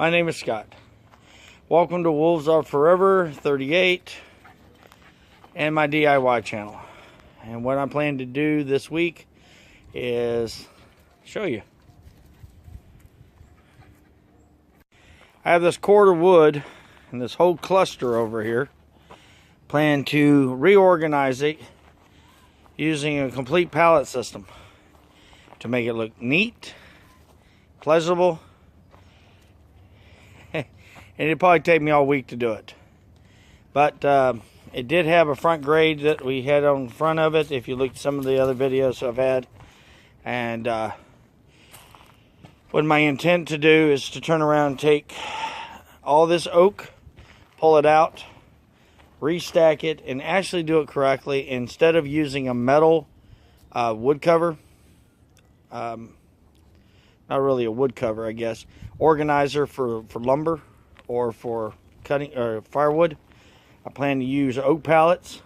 My name is Scott. Welcome to Wolves Are Forever 38 and my DIY channel. And what I plan to do this week is show you. I have this cord of wood and this whole cluster over here. Plan to reorganize it using a complete pallet system to make it look neat, pleasurable, and it'd probably take me all week to do it. But it did have a front grade that we had on front of it, if you look at some of the other videos I've had. And what my intent to do is to turn around and take all this oak, pull it out, restack it, and actually do it correctly. Instead of using a metal wood cover, not really a wood cover, I guess, organizer for lumber or for cutting or firewood, I plan to use oak pallets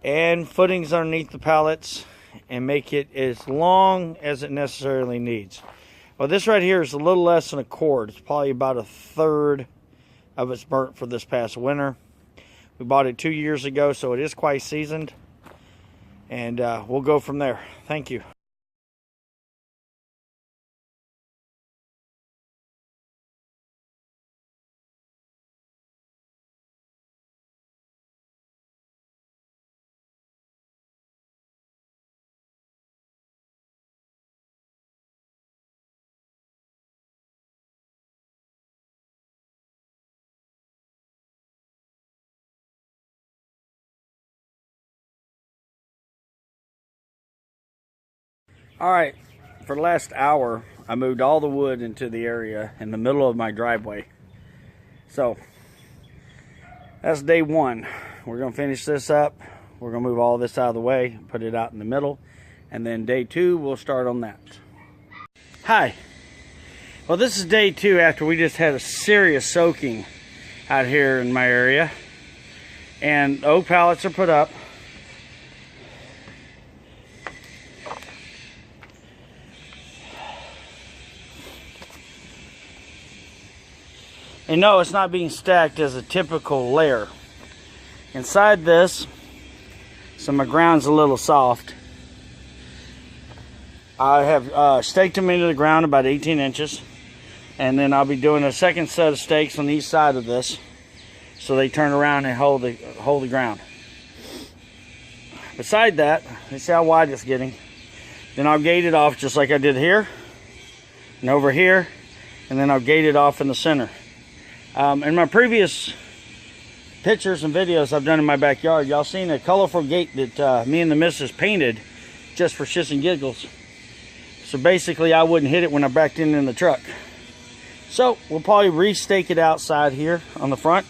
and footings underneath the pallets and make it as long as it necessarily needs. Well, this right here is a little less than a cord. It's probably about a third of its burnt for this past winter. We bought it 2 years ago, so it is quite seasoned. And we'll go from there. Thank you. All right, for the last hour, I moved all the wood into the area in the middle of my driveway. So, that's day one. We're gonna finish this up. We're gonna move all this out of the way, put it out in the middle, and then day two, we'll start on that. Hi. Well, this is day two after we just had a serious soaking out here in my area. And oak pallets are put up. And no, it's not being stacked as a typical layer. Inside this, so my ground's a little soft, I have staked them into the ground about 18 inches. And then I'll be doing a second set of stakes on each side of this, so they turn around and hold the ground. Beside that, let's see how wide it's getting. Then I'll gate it off just like I did here, and over here, and then I'll gate it off in the center. In my previous pictures and videos I've done in my backyard, y'all seen a colorful gate that me and the missus painted just for shits and giggles. So basically I wouldn't hit it when I backed in the truck. So we'll probably restake it outside here on the front,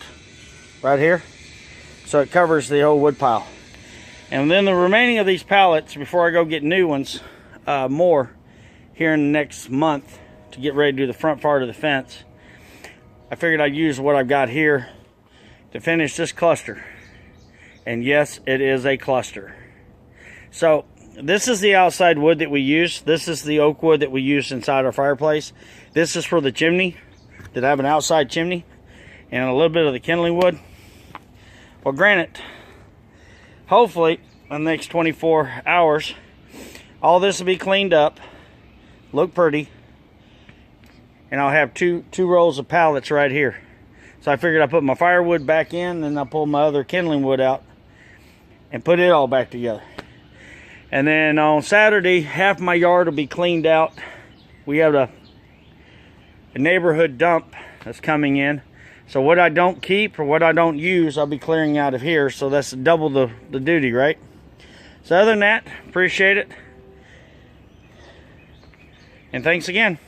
right here, so it covers the whole wood pile. And then the remaining of these pallets, before I go get new ones, more here in the next month to get ready to do the front part of the fence, I figured I'd use what I've got here to finish this cluster. And yes, it is a cluster. So this is the outside wood that we use. This is the oak wood that we use inside our fireplace. This is for the chimney, that I have an outside chimney, and a little bit of the kindling wood. Well, granted, hopefully in the next 24 hours, all this will be cleaned up, look pretty, and I'll have two rolls of pallets right here. So I figured I'd put my firewood back in, and I'll pull my other kindling wood out and put it all back together. And then on Saturday, half my yard will be cleaned out. We have a neighborhood dump that's coming in. So what I don't keep or what I don't use, I'll be clearing out of here. So that's double the duty, right? So other than that, appreciate it. And thanks again.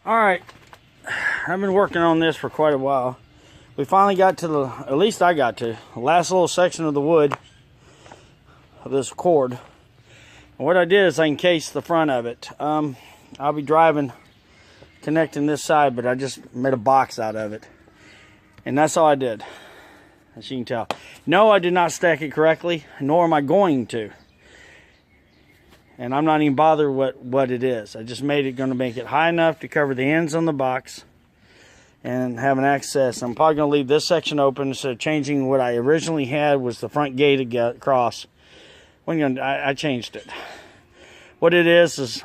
All right, I've been working on this for quite a while. We finally got to at least I got to the last little section of the wood of this cord. And what I did is I encased the front of it. I'll be driving, connecting this side, but I just made a box out of it. And that's all I did, as you can tell. No, I did not stack it correctly, nor am I going to. And I'm not even bothered what it is. I just made it going to make it high enough to cover the ends on the box and have an access. I'm probably going to leave this section open instead of changing what I originally had was the front gate to get across. I changed it. What it is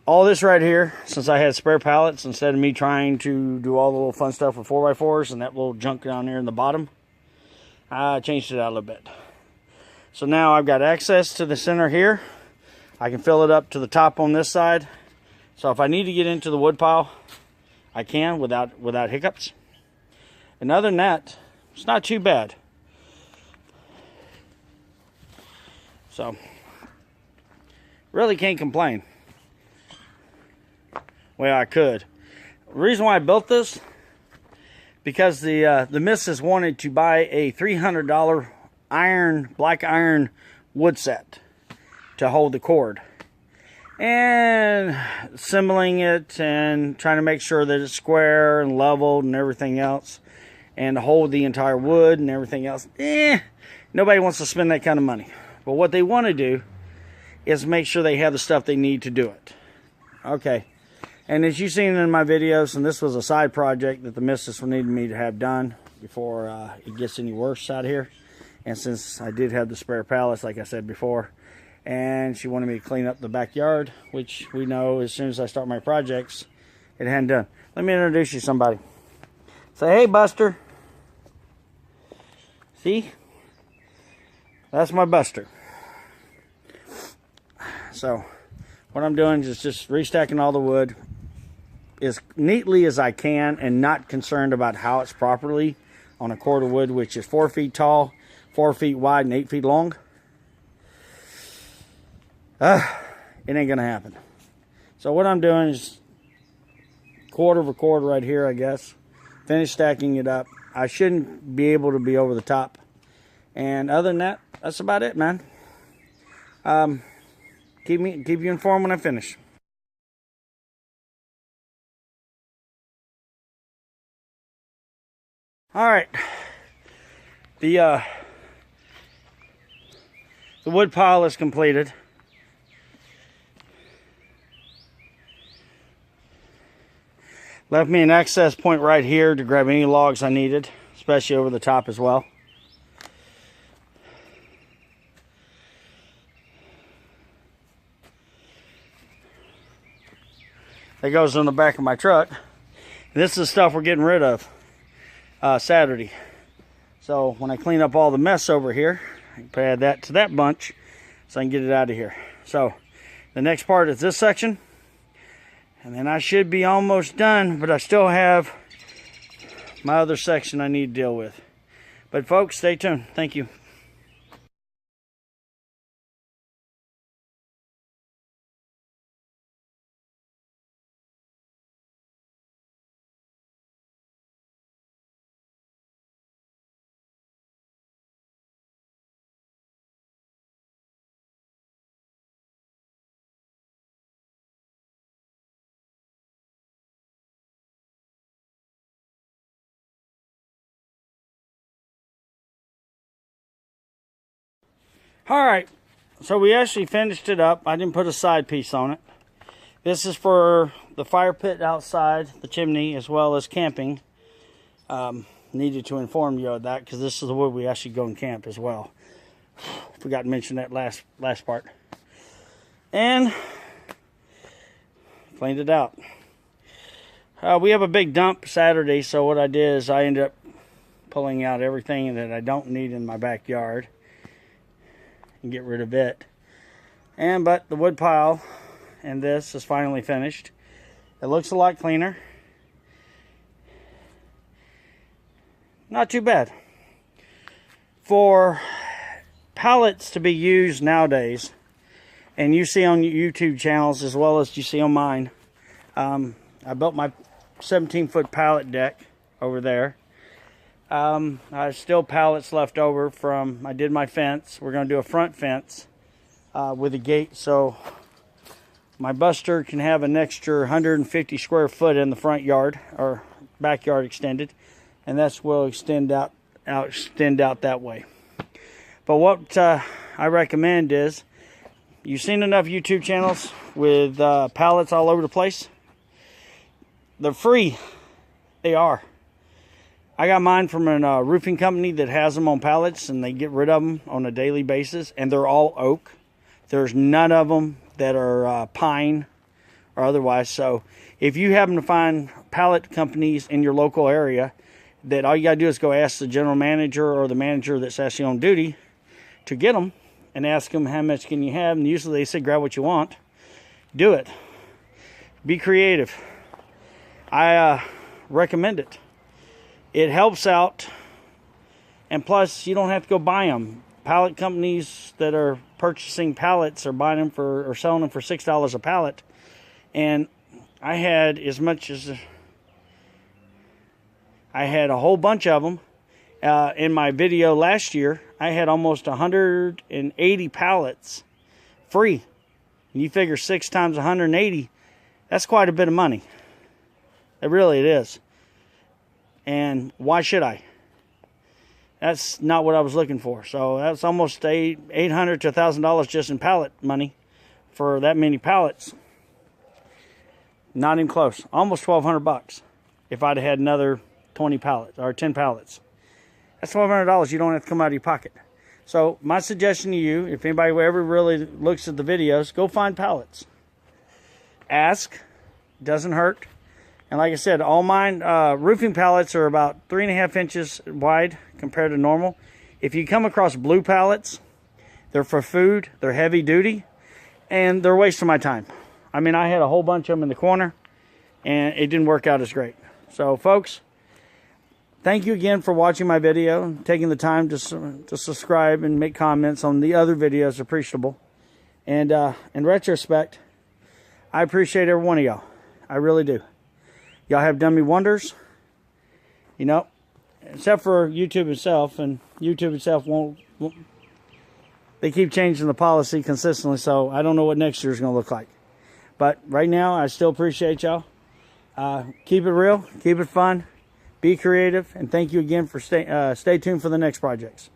all this right here, since I had spare pallets, instead of me trying to do all the little fun stuff with 4x4s and that little junk down there in the bottom, I changed it out a little bit. So now I've got access to the center here. I can fill it up to the top on this side. So if I need to get into the wood pile, I can without hiccups. And other than that, it's not too bad. So, really can't complain. Well, I could. The reason why I built this, because the missus wanted to buy a $300 black iron wood set to hold the cord, and assembling it and trying to make sure that it's square and leveled and everything else, and to hold the entire wood and everything else. Nobody wants to spend that kind of money. But what they want to do is make sure they have the stuff they need to do it. Okay, and as you've seen in my videos, and this was a side project that the missus needed me to have done before it gets any worse out here. And since I did have the spare pallets, like I said before, and she wanted me to clean up the backyard, which we know as soon as I start my projects, it hadn't done. Let me introduce you to somebody. Say, hey, Buster. See? That's my Buster. So, what I'm doing is just restacking all the wood as neatly as I can and not concerned about how it's properly on a cord of wood, which is 4 feet tall, 4 feet wide, and 8 feet long. It ain't gonna happen. So what I'm doing is quarter of a cord right here, I guess. Finish stacking it up. I shouldn't be able to be over the top. And other than that, that's about it, man. Keep you informed when I finish. All right. The wood pile is completed. Left me an access point right here to grab any logs I needed, especially over the top as well. That goes in the back of my truck. This is the stuff we're getting rid of Saturday. So when I clean up all the mess over here, I can add that to that bunch so I can get it out of here. So the next part is this section. And then I should be almost done, but I still have my other section I need to deal with. But folks, stay tuned. Thank you. All right, so we actually finished it up. I didn't put a side piece on it. This is for the fire pit outside, the chimney, as well as camping. Needed to inform you of that because this is the wood we actually go and camp as well. Forgot to mention that last part. And cleaned it out. We have a big dump Saturday, so what I did is I ended up pulling out everything that I don't need in my backyard and get rid of it. But the wood pile and this is finally finished. It looks a lot cleaner. Not too bad. For pallets to be used nowadays, and you see on YouTube channels as well as you see on mine, I built my 17-foot pallet deck over there. I have still pallets left over from, I did my fence. We're going to do a front fence with a gate, so my buster can have an extra 150 square foot in the front yard, or backyard extended, and that's will extend out that way. But what I recommend is, you've seen enough YouTube channels with pallets all over the place. They're free. They are. I got mine from a roofing company that has them on pallets, and they get rid of them on a daily basis, and they're all oak. There's none of them that are pine or otherwise. So if you happen to find pallet companies in your local area, that all you got to do is go ask the general manager or the manager that's actually on duty to get them, and ask them how much can you have, and usually they say grab what you want. Do it. Be creative. I recommend it. It helps out, and plus you don't have to go buy them. Pallet companies that are purchasing pallets are buying them for, or selling them for $6 a pallet, and I had as much as, I had a whole bunch of them. In my video last year, I had almost 180 pallets free. And you figure 6 times 180, that's quite a bit of money. It is. And why should I? That's not what I was looking for. So that's almost $800 to $1,000 just in pallet money for that many pallets. Not even close. Almost $1,200 if I'd had another 20 pallets or 10 pallets. That's $1,200 you don't have to come out of your pocket. So my suggestion to you, if anybody ever really looks at the videos, go find pallets. Ask. Doesn't hurt. And like I said, all mine roofing pallets are about 3.5 inches wide compared to normal. If you come across blue pallets, they're for food, they're heavy duty, and they're wasting my time. I mean, I had a whole bunch of them in the corner, and it didn't work out as great. So folks, thank you again for watching my video, taking the time to subscribe and make comments on the other videos. Appreciable. And in retrospect, I appreciate every one of y'all. I really do. Y'all have done me wonders. You know, except for YouTube itself, and YouTube itself won't, they keep changing the policy consistently, so I don't know what next year is going to look like. But right now, I still appreciate y'all. Keep it real, keep it fun, be creative, and thank you again for stay tuned for the next projects.